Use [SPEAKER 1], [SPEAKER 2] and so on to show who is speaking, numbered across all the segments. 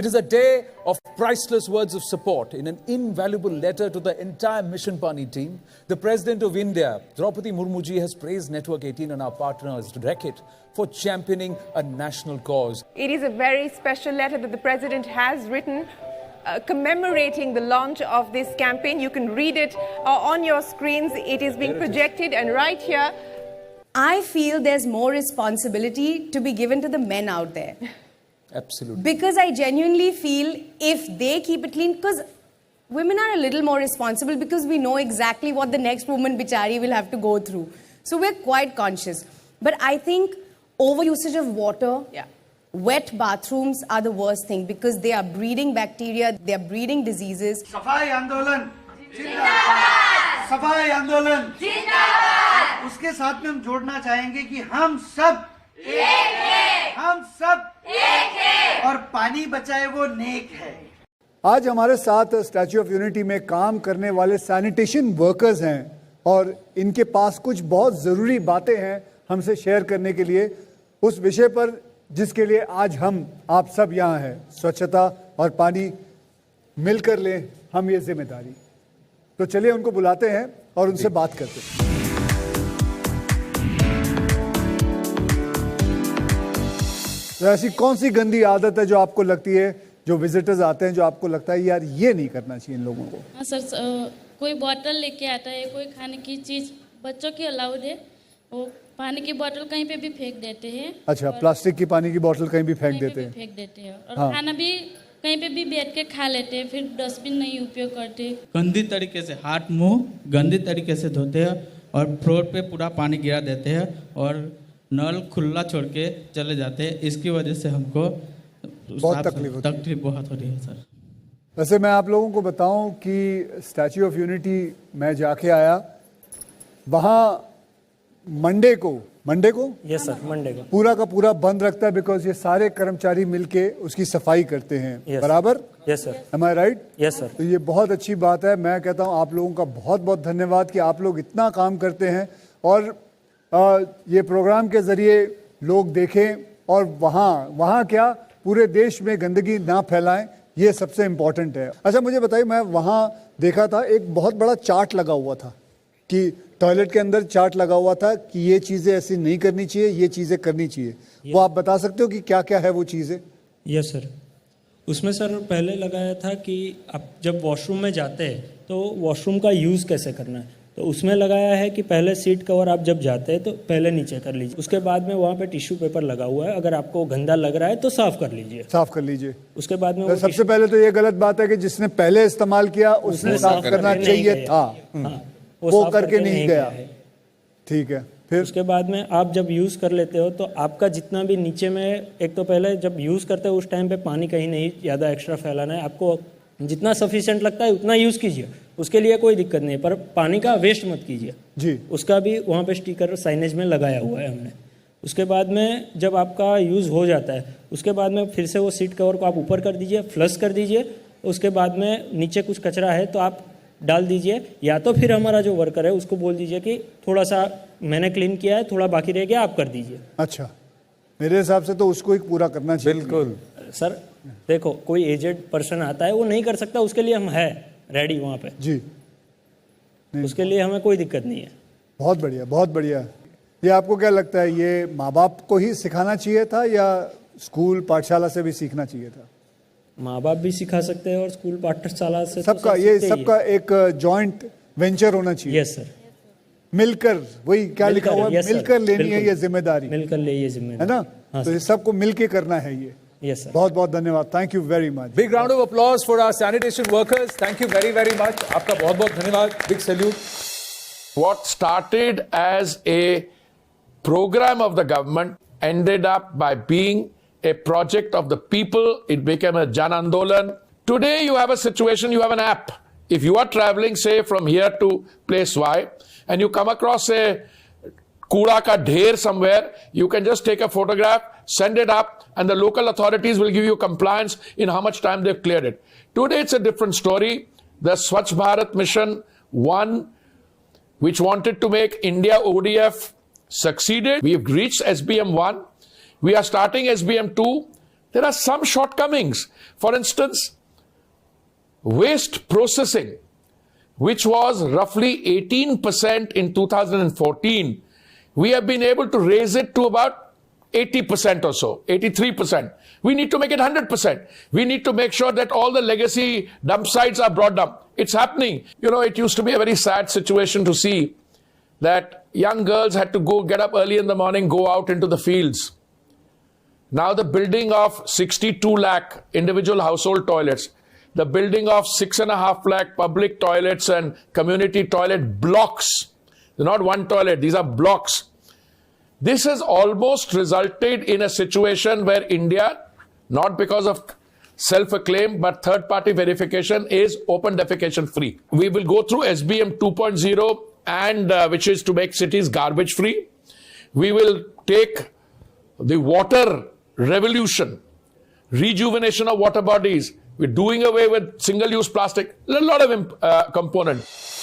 [SPEAKER 1] It is a day of priceless words of support. In an invaluable letter to the entire Mission Paani team, the President of India, Draupadi Murmuji, has praised Network 18 and our partners, Reckitt, for championing a national cause.
[SPEAKER 2] It is a very special letter that the President has written commemorating the launch of this campaign. You can read it on your screens. It is being projected, and right here,
[SPEAKER 3] I feel there's more responsibility to be given to the men out there.
[SPEAKER 1] Absolutely.
[SPEAKER 3] Because I genuinely feel if they keep it clean, because women are a little more responsible because we know exactly what the next woman bichari will have to go through. So we're quite conscious. But I think overusage of water, wet bathrooms are the worst thing because they are breeding bacteria, they are breeding diseases.
[SPEAKER 4] सफाई आंदोलन जिंदाबाद, सफाई आंदोलन जिंदाबाद। उसके साथ में हम जोड़ना चाहेंगे कि हम सब एक हैं, हम सब एक हैं और पानी बचाए वो नेक है।
[SPEAKER 5] आज हमारे साथ स्टैच्यू ऑफ यूनिटी में काम करने वाले सैनिटेशन वर्कर्स हैं और इनके पास कुछ बहुत ज़रूरी बातें हैं हमसे शेयर करने के लिए उस विषय पर जिसके लिए आज हम आप सब यहाँ हैं। स्वच्छता और पानी मिलकर लें हम ये जिम्मेदारी। तो चलिए उनको बुलाते हैं और उनसे बात करते हैं। तो ऐसी कौन सी गंदी आदत है जो आपको लगती है, जो विजिटर्स आते हैं, जो आपको लगता है यार ये नहीं करना चाहिए इन लोगों को?
[SPEAKER 6] हाँ सर, कोई बोतल लेके आता है, कोई खाने की चीज़ बच्चों की अलाउड है, वो पानी की बोतल कहीं पे भी फेंक देते हैं।
[SPEAKER 5] अच्छा, प्लास्टिक की पानी की बोतल कहीं भी फेंक देते हैं?
[SPEAKER 6] फेंक देते हैं। और खाना भी कहीं पे भी बैठ के खा लेते हैं, फिर डस्टबिन नहीं उपयोग करते।
[SPEAKER 7] गंदी तरीके से हाथ मुंह गंदी तरीके से धोते हैं और फ्लोर पे पूरा पानी गिरा देते हैं और नल खुला छोड़ के चले जाते हैं। इसकी वजह से हमको बहुत तकलीफ बहुत हो रही है सर।
[SPEAKER 5] वैसे मैं आप लोगों को बताऊं कि स्टैच्यू ऑफ यूनिटी मैं जाके आया, वहाँ मंडे को
[SPEAKER 8] यस सर, मंडे को
[SPEAKER 5] पूरा का पूरा बंद रखता है बिकॉज ये सारे कर्मचारी मिलके उसकी सफाई करते हैं। बराबर?
[SPEAKER 8] Yes sir.
[SPEAKER 5] एम आई राइट?
[SPEAKER 8] Yes sir.
[SPEAKER 5] तो ये बहुत अच्छी बात है। मैं कहता हूँ आप लोगों का बहुत बहुत धन्यवाद कि आप लोग इतना काम करते हैं और ये प्रोग्राम के जरिए लोग देखें और वहाँ क्या पूरे देश में गंदगी ना फैलाएं, ये सबसे इम्पोर्टेंट है। अच्छा मुझे बताइए, मैं वहाँ देखा था एक बहुत बड़ा चार्ट लगा हुआ था कि टॉयलेट के अंदर चार्ट लगा हुआ था कि ये चीज़ें ऐसी नहीं करनी चाहिए, ये चीज़ें करनी चाहिए। वो आप बता सकते हो कि क्या क्या है वो चीज़ें?
[SPEAKER 8] यस सर, उसमें सर पहले लगाया था कि आप जब वॉशरूम में जाते हैं तो वॉशरूम का यूज़ कैसे करना है, तो उसमें लगाया है कि पहले सीट कवर आप जब जाते हैं तो पहले नीचे कर लीजिए, उसके बाद में वहाँ पे टिश्यू पेपर लगा हुआ है, अगर आपको गंदा लग रहा है तो साफ कर लीजिए। उसके बाद में
[SPEAKER 5] सबसे पहले तो ये गलत बात है कि जिसने पहले इस्तेमाल किया उसने साफ करना चाहिए था, वो करके नहीं गया। ठीक है, फिर
[SPEAKER 8] उसके बाद में आप जब यूज़ कर लेते हो तो आपका जितना भी नीचे में, एक तो पहले जब यूज़ करते हो उस टाइम पे पानी कहीं नहीं ज़्यादा एक्स्ट्रा फैलाना है, आपको जितना सफिशिएंट लगता है उतना यूज़ कीजिए, उसके लिए कोई दिक्कत नहीं है, पर पानी का वेस्ट मत कीजिए
[SPEAKER 5] जी।
[SPEAKER 8] उसका भी वहाँ पे स्टिकर साइनेज में लगाया हुआ है हमने। उसके बाद में जब आपका यूज़ हो जाता है उसके बाद में फिर से वो सीट कवर को आप ऊपर कर दीजिए, फ्लश कर दीजिए। उसके बाद में नीचे कुछ कचरा है तो आप डाल दीजिए, या तो फिर हमारा जो वर्कर है उसको बोल दीजिए कि थोड़ा सा मैंने क्लीन किया है, थोड़ा बाकी रह गया, आप कर दीजिए।
[SPEAKER 5] अच्छा, मेरे हिसाब से तो उसको ही पूरा करना चाहिए।
[SPEAKER 1] बिल्कुल
[SPEAKER 8] सर, देखो कोई एजेड पर्सन आता है वो नहीं कर सकता, उसके लिए हम है रेडी वहाँ पे
[SPEAKER 5] जी,
[SPEAKER 8] उसके लिए हमें कोई दिक्कत नहीं है।
[SPEAKER 5] बहुत बढ़िया, बहुत बढ़िया। ये आपको क्या लगता है, ये माँ बाप को ही सिखाना चाहिए था या स्कूल पाठशाला से भी सीखना चाहिए था?
[SPEAKER 8] माँ बाप भी सिखा सकते हैं और स्कूल पाठशाला से
[SPEAKER 5] सबका ये सबका एक जॉइंट वेंचर होना चाहिए।
[SPEAKER 8] यस सर,
[SPEAKER 5] मिलकर, वही क्या लिखा हुआ है, मिलकर लेनी है ये जिम्मेदारी,
[SPEAKER 8] मिलकर ले ये जिम्मेदारी,
[SPEAKER 5] है ना? तो ये सबको मिलके करना है ये।
[SPEAKER 8] यस सर,
[SPEAKER 5] बहुत बहुत धन्यवाद, thank you very much.
[SPEAKER 1] Big round of applause for our sanitation workers. Thank you very very much. आपका बहुत बहुत धन्यवाद, big salute.
[SPEAKER 9] What started as a program of the government ended up by being a project of the people. It became a Jan Andolan. Today you have a situation, you have an app. If you are traveling, say, from here to place Y, and you come across a kooda ka dher somewhere, you can just take a photograph, send it up, and the local authorities will give you compliance in how much time they've cleared it. Today it's a different story. The Swachh Bharat Mission 1, which wanted to make India ODF, succeeded. We've reached SBM 1. We are starting SBM 2. there are some shortcomings. For instance, waste processing, which was roughly 18% in 2014, we have been able to raise it to about 80% or so, 83%. We need to make it 100%. We need to make sure that all the legacy dump sites are brought down. It's happening. You know, it used to be a very sad situation to see that young girls had to get up early in the morning, go out into the fields. Now the building of 62 lakh individual household toilets, the building of 6.5 lakh public toilets and community toilet blocks. They're not one toilet, these are blocks. This has almost resulted in a situation where India, not because of self-acclaim, but third-party verification, is open defecation free. We will go through SBM 2.0, and which is to make cities garbage free. We will take the water revolution, rejuvenation of water bodies. We're doing away with single-use plastic. A lot of components.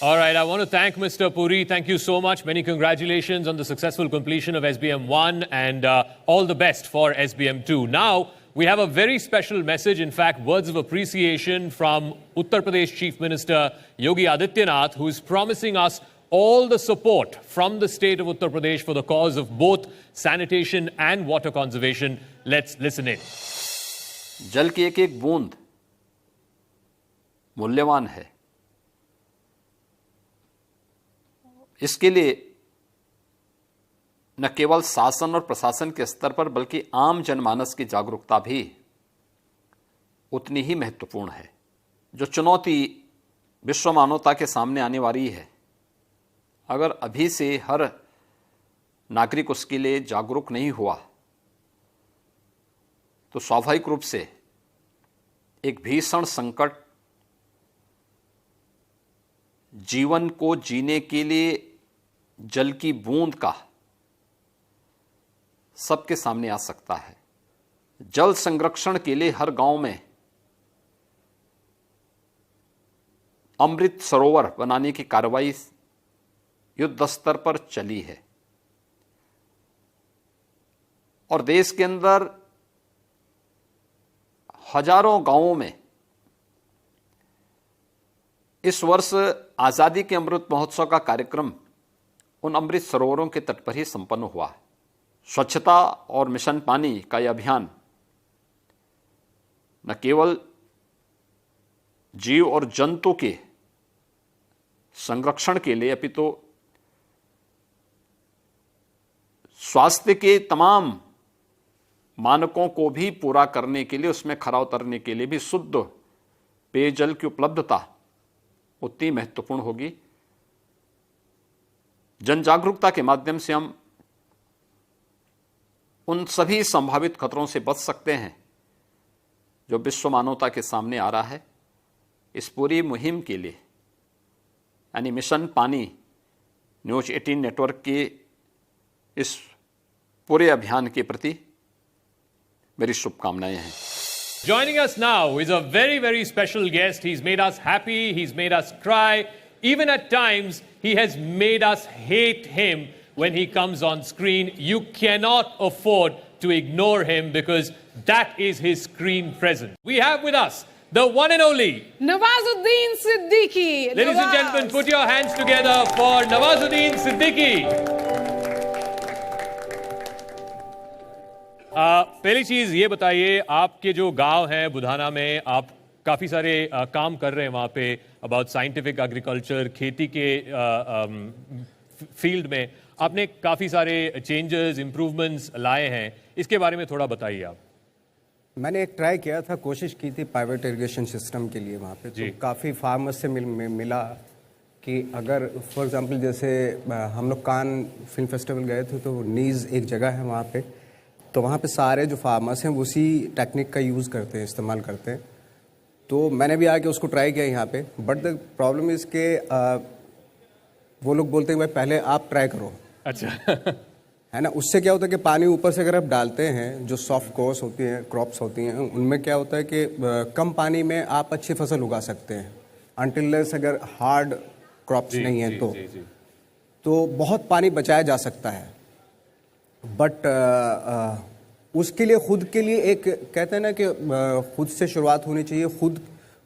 [SPEAKER 10] All right, I want to thank Mr. Puri. Thank you so much. Many congratulations on the successful completion of SBM 1 and all the best for SBM 2. Now, we have a very special message, in fact, words of appreciation from Uttar Pradesh Chief Minister Yogi Adityanath, who is promising us all the support from the state of Uttar Pradesh for the cause of both sanitation and water conservation. Let's listen in.
[SPEAKER 11] जल की एक एक बूंद मूल्यवान है. इसके लिए न केवल शासन और प्रशासन के स्तर पर बल्कि आम जनमानस की जागरूकता भी उतनी ही महत्वपूर्ण है. जो चुनौती विश्व मानवता के सामने आने वाली है, अगर अभी से हर नागरिक उसके लिए जागरूक नहीं हुआ तो स्वाभाविक रूप से एक भीषण संकट जीवन को जीने के लिए जल की बूंद का सबके सामने आ सकता है. जल संरक्षण के लिए हर गांव में अमृत सरोवर बनाने की कार्रवाई युद्ध स्तर पर चली है और देश के अंदर हजारों गांवों में इस वर्ष आजादी के अमृत महोत्सव का कार्यक्रम उन अमृत सरोवरों के तट पर ही संपन्न हुआ. स्वच्छता और मिशन पानी का यह अभियान न केवल जीव और जंतु के संरक्षण के लिए अपितु स्वास्थ्य के तमाम मानकों को भी पूरा करने के लिए, उसमें खरा उतरने के लिए भी शुद्ध पेयजल की उपलब्धता उतनी महत्वपूर्ण होगी. जन जागरूकता के माध्यम से हम उन सभी संभावित खतरों से बच सकते हैं जो विश्व मानवता के सामने आ रहा है. इस पूरी मुहिम के लिए यानी मिशन पानी न्यूज 18 नेटवर्क के इस पूरे अभियान के प्रति मेरी शुभकामनाएं हैं.
[SPEAKER 10] Joining us now is a very, very special guest. He's made us happy, he's made us cry. Even at times, he has made us hate him when he comes on screen. You cannot afford to ignore him because that is his screen presence. We have with us the one and only
[SPEAKER 2] Nawazuddin Siddiqui.
[SPEAKER 10] Ladies and gentlemen, put your hands together for Nawazuddin Siddiqui. पहली चीज ये बताइए, आपके जो गांव है बुधाना में, आप काफी सारे काम कर रहे हैं वहां पे अबाउट साइंटिफिक एग्रीकल्चर, खेती के फील्ड में आपने काफी सारे चेंजेस, इंप्रूवमेंट्स लाए हैं. इसके बारे में थोड़ा बताइए आप.
[SPEAKER 12] मैंने एक ट्राई किया था, कोशिश की थी प्राइवेट इरिगेशन सिस्टम के लिए वहाँ पे, तो काफ़ी फार्मर्स से मिला कि अगर फॉर एग्जांपल जैसे हम लोग कान फिल्म फेस्टिवल गए थे तो नीज एक जगह है वहाँ पे, तो वहाँ पे सारे जो फार्मर्स हैं उसी टेक्निक का यूज़ करते हैं, इस्तेमाल करते हैं. तो मैंने भी आके उसको ट्राई किया यहाँ पे, बट द प्रॉब्लम इज़ के वो लोग बोलते हैं भाई पहले आप ट्राई करो.
[SPEAKER 10] अच्छा.
[SPEAKER 12] है ना. उससे क्या होता है कि पानी ऊपर से अगर आप डालते हैं, जो सॉफ्ट कोर्स होती हैं, क्रॉप्स होती हैं, उनमें क्या होता है कि कम पानी में आप अच्छी फसल उगा सकते हैं अनटिल लेस अगर हार्ड क्रॉप्स नहीं हैं तो बहुत पानी बचाया जा सकता है. बट उसके लिए खुद के लिए एक कहते हैं ना कि खुद से शुरुआत होनी चाहिए,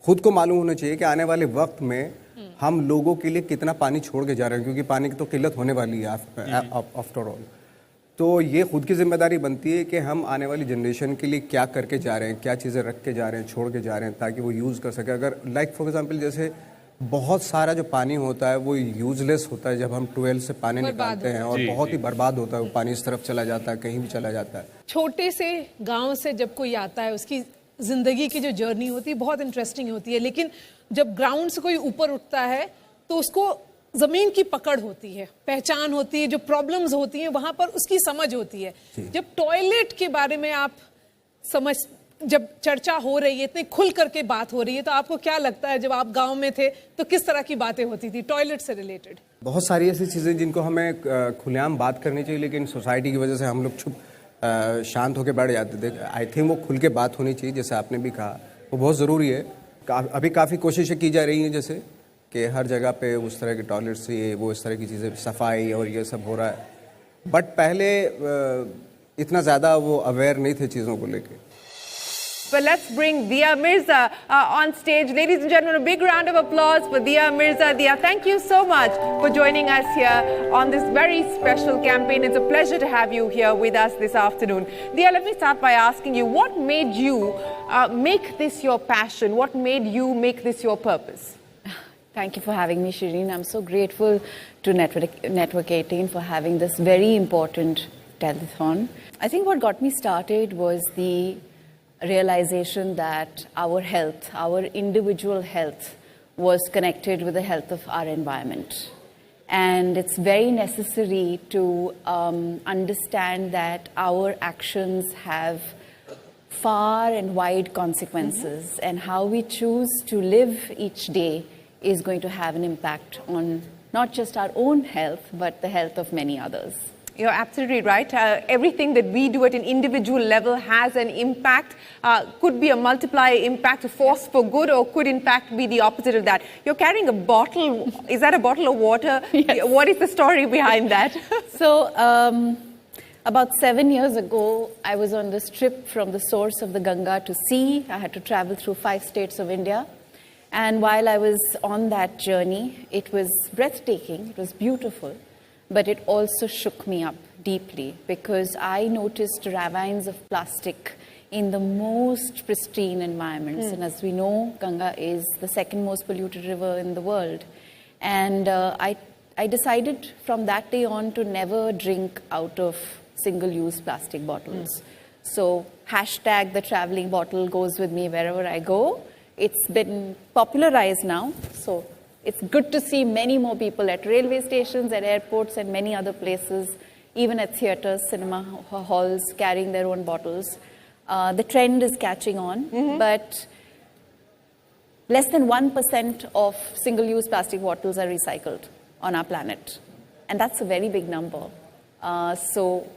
[SPEAKER 12] खुद को मालूम होना चाहिए कि आने वाले वक्त में हम लोगों के लिए कितना पानी छोड़ के जा रहे हैं, क्योंकि पानी की तो किल्लत होने वाली है आफ्टर ऑल। तो ये खुद की जिम्मेदारी बनती है कि हम आने वाली जनरेशन के लिए क्या करके जा रहे हैं, क्या चीज़ें रख के जा रहे हैं, छोड़ के जा रहे हैं, ताकि वो यूज़ कर सके। अगर लाइक फॉर एग्जांपल जैसे बहुत सारा जो पानी होता है वो यूजलेस होता है, जब हम ट्वेल्व से पानी निकालते हैं और बहुत ही बर्बाद होता है वो पानी, इस तरफ चला जाता है, कहीं भी चला जाता है।
[SPEAKER 13] छोटे से गांव से जब कोई आता है, उसकी जिंदगी की जो जर्नी होती है बहुत इंटरेस्टिंग होती है, लेकिन जब ग्राउंड से कोई ऊपर उठता है तो उसको जमीन की पकड़ होती है, पहचान होती है, जो प्रॉब्लम्स होती हैं वहां पर उसकी समझ होती है। जब टॉयलेट के बारे में आप जब चर्चा हो रही है, इतनी खुल करके बात हो रही है, तो आपको क्या लगता है जब आप गांव में थे तो किस तरह की बातें होती थी टॉयलेट से रिलेटेड?
[SPEAKER 12] बहुत सारी ऐसी चीज़ें जिनको हमें खुलेआम बात करनी चाहिए, लेकिन सोसाइटी की वजह से हम लोग चुप शांत होकर बैठ जाते थे। आई थिंक वो खुल के बात होनी चाहिए, जैसे आपने भी कहा, वो बहुत ज़रूरी है। अभी काफ़ी कोशिशें की जा रही हैं, जैसे कि हर जगह पे उस तरह के टॉयलेट्स, ये वो इस तरह की चीज़ें, सफाई और ये सब हो रहा है। बट पहले इतना ज़्यादा वो अवेयर नहीं थे चीज़ों को लेके।
[SPEAKER 2] Well, let's bring Dia Mirza on stage. Ladies and gentlemen, a big round of applause for Dia Mirza. Dia, thank you so much for joining us here on this very special campaign. It's a pleasure to have you here with us this afternoon. Dia, let me start by asking you, what made you make this your passion? What made you make this your purpose?
[SPEAKER 14] Thank you for having me, Shireen. I'm so grateful to Network 18 for having this very important telethon. I think what got me started was the realization that our health, our individual health, was connected with the health of our environment. And it's very necessary to understand that our actions have far and wide consequences, and how we choose to live each day is going to have an impact on not just our own health, but the health of many others.
[SPEAKER 2] You're absolutely right. Everything that we do at an individual level has an impact, could be a multiplier impact, a force for good, or could in fact be the opposite of that. You're carrying a bottle. Is that a bottle of water?
[SPEAKER 14] Yes.
[SPEAKER 2] What is the story behind that?
[SPEAKER 14] So, about 7 years ago, I was on this trip from the source of the Ganga to sea. I had to travel through 5 states of India. And while I was on that journey, it was breathtaking, it was beautiful. But it also shook me up deeply, because I noticed ravines of plastic in the most pristine environments. And as we know, Ganga is the second most polluted river in the world. And I decided from that day on to never drink out of single-use plastic bottles. So hashtag the traveling bottle goes with me wherever I go. It's been popularized now. So it's good to see many more people at railway stations, at airports, and many other places, even at theatres, cinema halls, carrying their own bottles. The trend is catching on, but less than 1% of single-use plastic bottles are recycled on our planet. And that's a very big number. So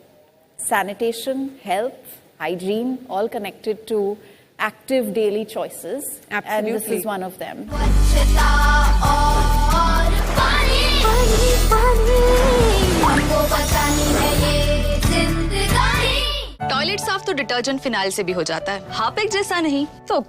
[SPEAKER 14] sanitation, health, hygiene, all connected to active daily choices.
[SPEAKER 2] Absolutely.
[SPEAKER 14] And this is one of them.
[SPEAKER 15] Toilet साफ तो detergent phenyl से भी हो जाता है, Harpic जैसा नहीं तो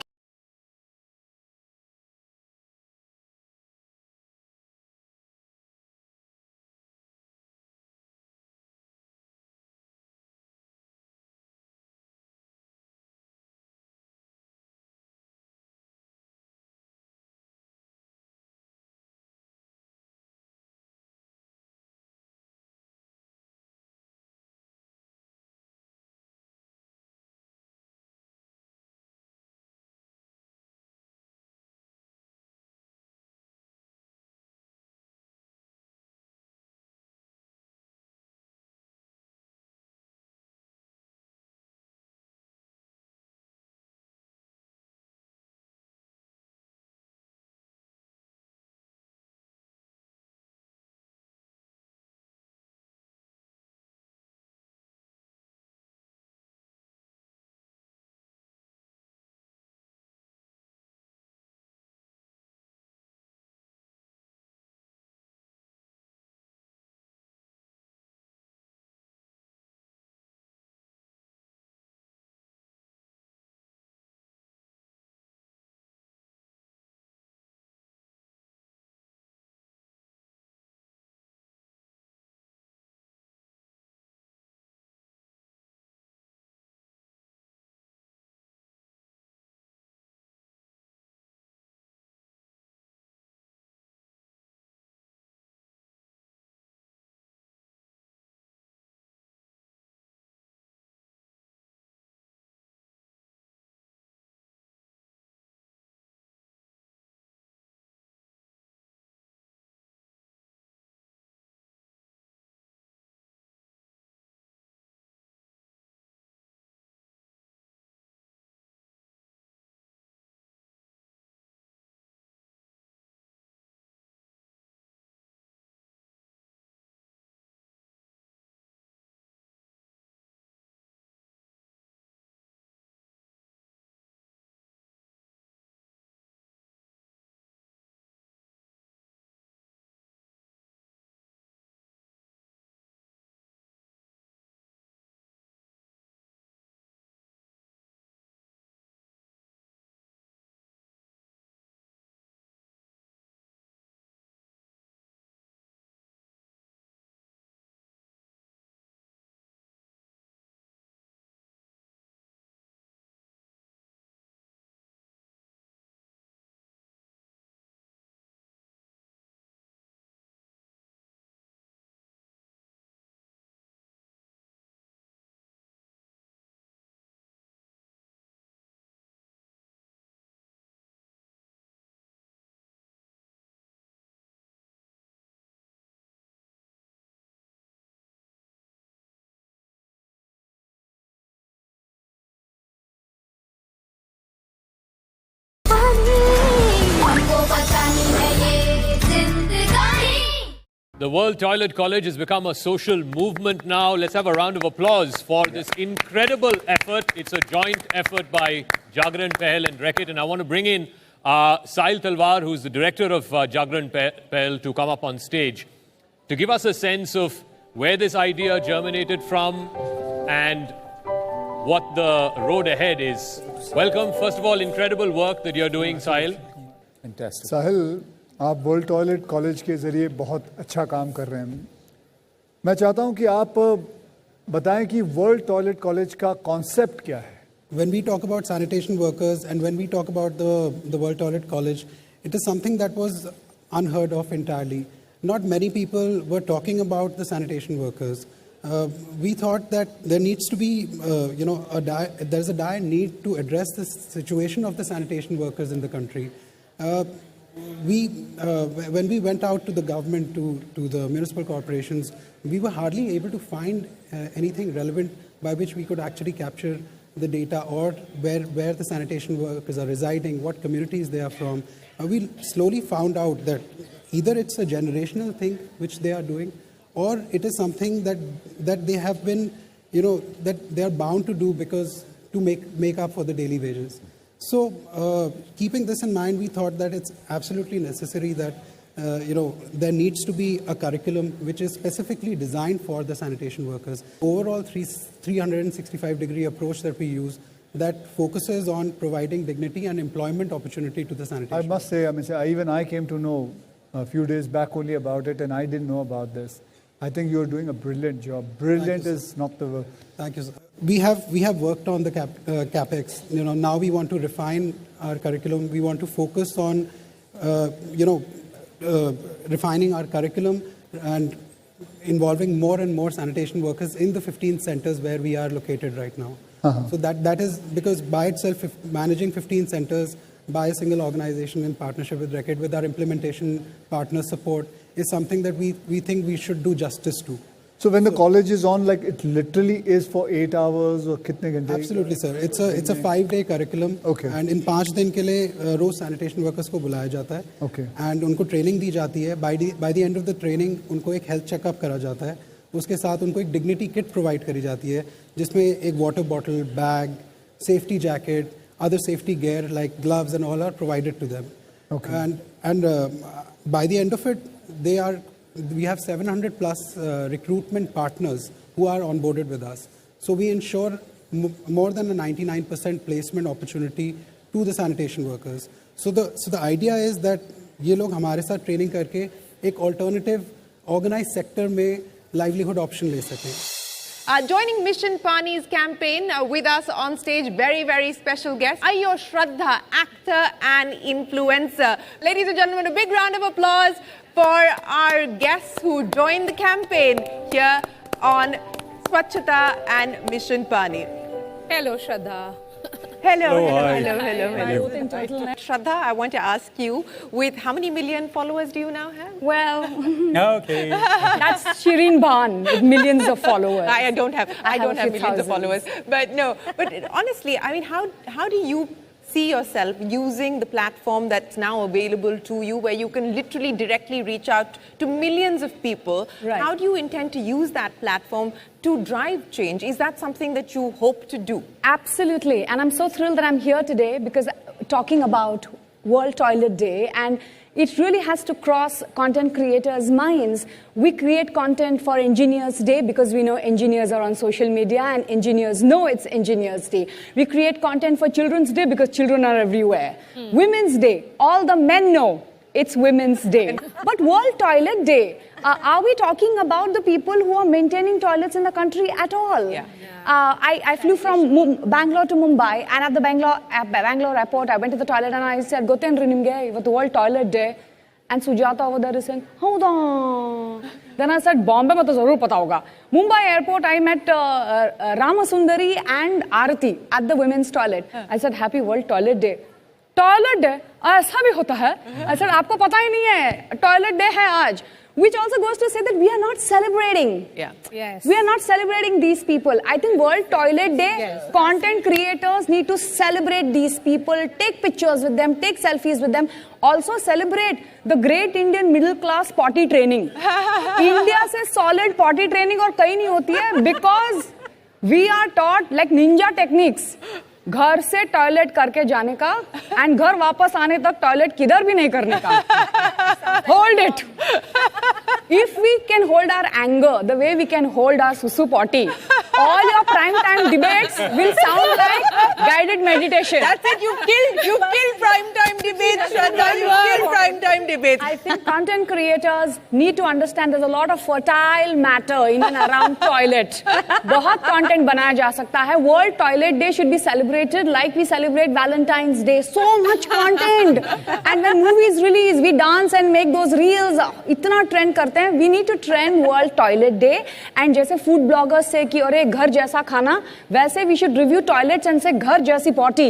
[SPEAKER 10] The World Toilet College has become a social movement now. Let's have a round of applause for this incredible effort. It's a joint effort by Jagran Pehel and Reckitt. And I want to bring in Sahil Talwar, who's the director of Jagran Pehel, to come up on stage to give us a sense of where this idea germinated from and what the road ahead is. Welcome. First of all, incredible work that you're doing, Sahil.
[SPEAKER 1] Fantastic.
[SPEAKER 5] साहिल, आप world toilet college के ज़रिए बहुत अच्छा काम कर रहे हैं. मैं चाहता हूं कि आप बताएं कि वर्ल्ड टॉयलेट कॉलेज का कॉन्सेप्ट क्या है.
[SPEAKER 16] When we talk about sanitation workers and when we talk about the World Toilet College, it is something that was unheard of entirely. Not many people were talking about the sanitation workers. We thought that there needs to be, there's a dire need to address the situation of the sanitation workers in the country. When we went out to the government, to the municipal corporations, we were hardly able to find anything relevant by which we could actually capture the data or where the sanitation workers are residing, what communities they are from. We slowly found out that either it's a generational thing which they are doing, or it is something that they have been, that they are bound to do because to make up for the daily wages. So keeping this in mind, we thought that it's absolutely necessary that there needs to be a curriculum which is specifically designed for the sanitation workers. Overall 365-degree approach that we use that focuses on providing dignity and employment opportunity to the sanitation.
[SPEAKER 5] I must say, even I came to know a few days back only about it, and I didn't know about this. I think you're doing a brilliant job. Brilliant is not the word.
[SPEAKER 16] Thank you, sir. We have worked on the CapEx. Now we want to refine our curriculum. We want to focus on, refining our curriculum and involving more and more sanitation workers in the 15 centers where we are located right now. So that is because by itself, managing 15 centers by a single organization in partnership with Reckitt, with our implementation partner support, is something that we think we should do justice to.
[SPEAKER 5] So when the college is on, like it literally is for 8 hours or kitne ghante?
[SPEAKER 16] Absolutely, sir. It's a 5-day curriculum.
[SPEAKER 5] Okay.
[SPEAKER 16] And in 5 दिन के लिए रोज sanitation workers को बुलाया जाता है.
[SPEAKER 5] Okay.
[SPEAKER 16] And उनको training दी जाती है. By the end of the training, उनको एक health checkup करा जाता है. उसके साथ उनको एक dignity kit provide करी जाती है, जिसमें एक water bottle, bag, safety jacket, other safety gear like gloves and all are provided to them.
[SPEAKER 5] Okay.
[SPEAKER 16] And by the end of it, we have 700 plus recruitment partners who are onboarded with us. So we ensure more than a 99% placement opportunity to the sanitation workers. So the idea is that ये लोग हमारे साथ training करके एक alternative organized sector में livelihood option ले सकें.
[SPEAKER 2] Joining Mission Paani's campaign with us on stage, very, very special guest, Ayyo Shraddha, actor and influencer. Ladies and gentlemen, a big round of applause for our guests who joined the campaign here on Swachhata and Mission Paani.
[SPEAKER 13] Hello, Shraddha.
[SPEAKER 2] Hello.
[SPEAKER 13] Shraddha,
[SPEAKER 2] I want to ask you, with how many million followers do you now have?
[SPEAKER 17] Well,
[SPEAKER 8] Okay.
[SPEAKER 17] that's Shireen Bhan with millions of followers.
[SPEAKER 2] I don't have millions of
[SPEAKER 17] thousands.
[SPEAKER 2] followers, but no. But honestly, I mean, how do you see yourself using the platform that's now available to you, where you can literally directly reach out to millions of people?
[SPEAKER 17] Right.
[SPEAKER 2] How do you intend to use that platform to drive change? Is that something that you hope to do?
[SPEAKER 17] Absolutely. And I'm so thrilled that I'm here today because talking about World Toilet Day, and it really has to cross content creators' minds. We create content for Engineers Day because we know engineers are on social media and engineers know it's Engineers Day. We create content for Children's Day because children are everywhere. Women's Day, all the men know it's Women's Day. But World Toilet Day, are we talking about the people who are maintaining toilets in the country at all?
[SPEAKER 2] Yeah.
[SPEAKER 17] I flew from Bangalore to Mumbai, and at the Bangalore airport, I went to the toilet and I said, "Goten rinimge, it was the World Toilet Day." And Sujata over there is saying, "Hold on." Then I said, "Bombay mein to zarur pata hoga." Mumbai airport, I met Ramasundari and Arati at the women's toilet. I said, "Happy World Toilet Day." Toilet Day? ऐसा भी होता है? I said, "आपको पता ही नहीं है, Toilet Day है आज." which also goes to say that we are not celebrating.
[SPEAKER 2] Yeah.
[SPEAKER 13] Yes.
[SPEAKER 17] We are not celebrating these people. I think World Toilet Day, content creators need to celebrate these people, take pictures with them, take selfies with them. Also celebrate the great Indian middle class potty training. India से solid potty training और कहीं नहीं होती है, because we are taught like ninja techniques. घर से toilet करके जाने का एंड घर वापस आने तक टॉयलेट किधर भी नहीं करने का. Hold it. If we can hold our anger the way we can hold our susu potty, all your prime time debates will sound like guided meditation.
[SPEAKER 2] That's it. You killed prime time debates, Shraddha. You killed prime time debates.
[SPEAKER 17] I think content creators need to understand there's a lot of fertile matter in and around toilet. बहुत content बनाया जा सकता है. World Toilet Day should be celebrated like we celebrate Valentine's Day. So much content. And when movies release, we dance and make those reels. इतना trend करते हैं. We need to trend World Toilet Day. And जैसे food bloggers say कि अरे घर जैसा खाना, वैसे we should review toilets and say घर जैसी potty.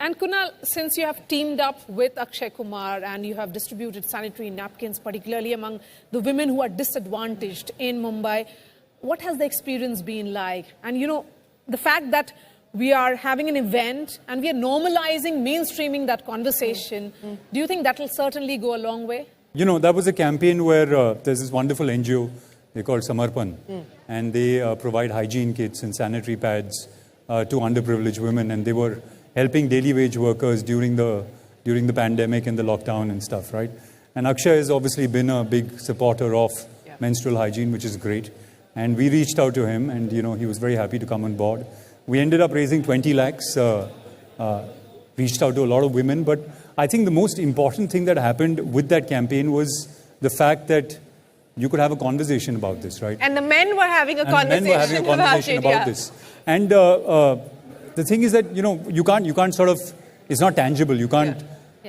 [SPEAKER 13] And Kunal, since you have teamed up with Akshay Kumar and you have distributed sanitary napkins, particularly among the women who are disadvantaged in Mumbai, what has the experience been like? And you know, the fact that we are having an event and we are normalizing, mainstreaming that conversation, do you think that will certainly go a long way?
[SPEAKER 18] You know, that was a campaign where there's this wonderful NGO, they call Samarpan, and they provide hygiene kits and sanitary pads to underprivileged women, and they were helping daily wage workers during the pandemic and the lockdown and stuff, right? And Akshay has obviously been a big supporter of menstrual hygiene, which is great. And we reached out to him, and you know, he was very happy to come on board. We ended up raising 20 lakhs, reached out to a lot of women, but I think the most important thing that happened with that campaign was the fact that you could have a conversation about this, right?
[SPEAKER 2] And the men were having a conversation
[SPEAKER 18] about this. And the thing is that, you know, you can't sort of, it's not tangible. You can't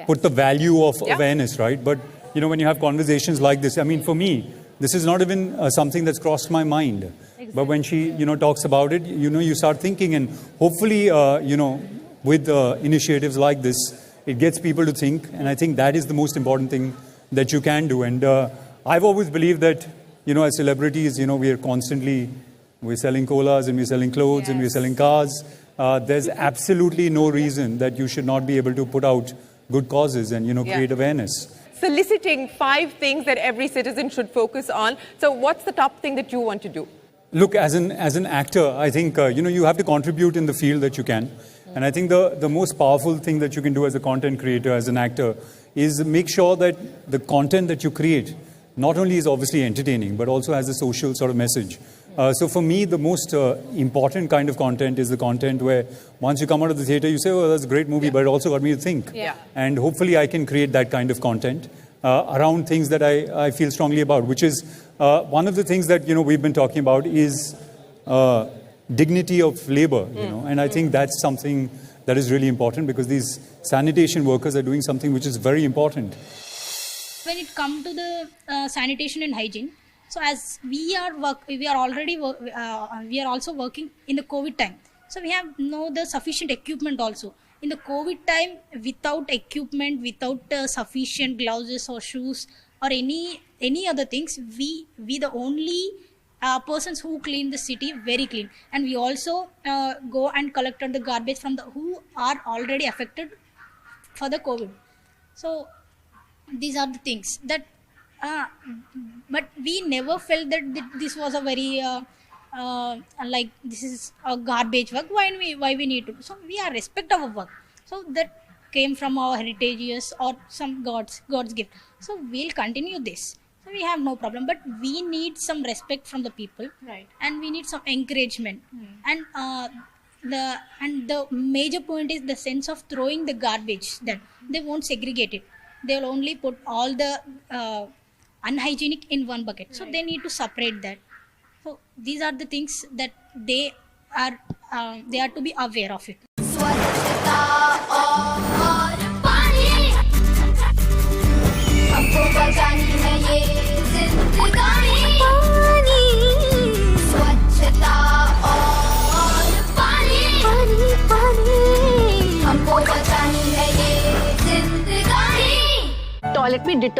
[SPEAKER 18] put the value of awareness, right? But, you know, when you have conversations like this, I mean, for me, this is not even something that's crossed my mind. Exactly. But when she, you know, talks about it, you know, you start thinking, and hopefully, you know, with initiatives like this, it gets people to think, and I think that is the most important thing that you can do. And I've always believed that, you know, as celebrities, you know, we're selling colas and we're selling clothes and we're selling cars. There's absolutely no reason that you should not be able to put out good causes and, you know, create awareness.
[SPEAKER 2] Soliciting 5 things that every citizen should focus on. So what's the top thing that you want to do?
[SPEAKER 18] Look, as an actor, I think, you know, you have to contribute in the field that you can. And I think the most powerful thing that you can do as a content creator, as an actor, is make sure that the content that you create not only is obviously entertaining, but also has a social sort of message. So for me, the most important kind of content is the content where once you come out of the theater, you say, oh, that's a great movie, but it also got me to think. And hopefully I can create that kind of content around things that I feel strongly about, which is one of the things that, you know, we've been talking about is dignity of labor, you know, and I think that's something that is really important, because these sanitation workers are doing something which is very important.
[SPEAKER 19] When it comes to the sanitation and hygiene, so as we are also working in the COVID time, so we have the sufficient equipment also. In the COVID time, without equipment, without sufficient gloves or shoes or any other things, we the only persons who clean the city very clean, and we also go and collected the garbage from who are already affected for the COVID. So these are the things that but we never felt that this was a very like this is a garbage work, why we need to, so we are respect our work, so that came from our heritages or some God's gift, so we'll continue this. So we have no problem, but we need some respect from the people, right? And we need some encouragement. And the major point is the sense of throwing the garbage. That they won't segregate it; they will only put all the unhygienic in one bucket. So they need to separate that. So these are the things that they are to be aware of it.
[SPEAKER 15] Toilet में detergent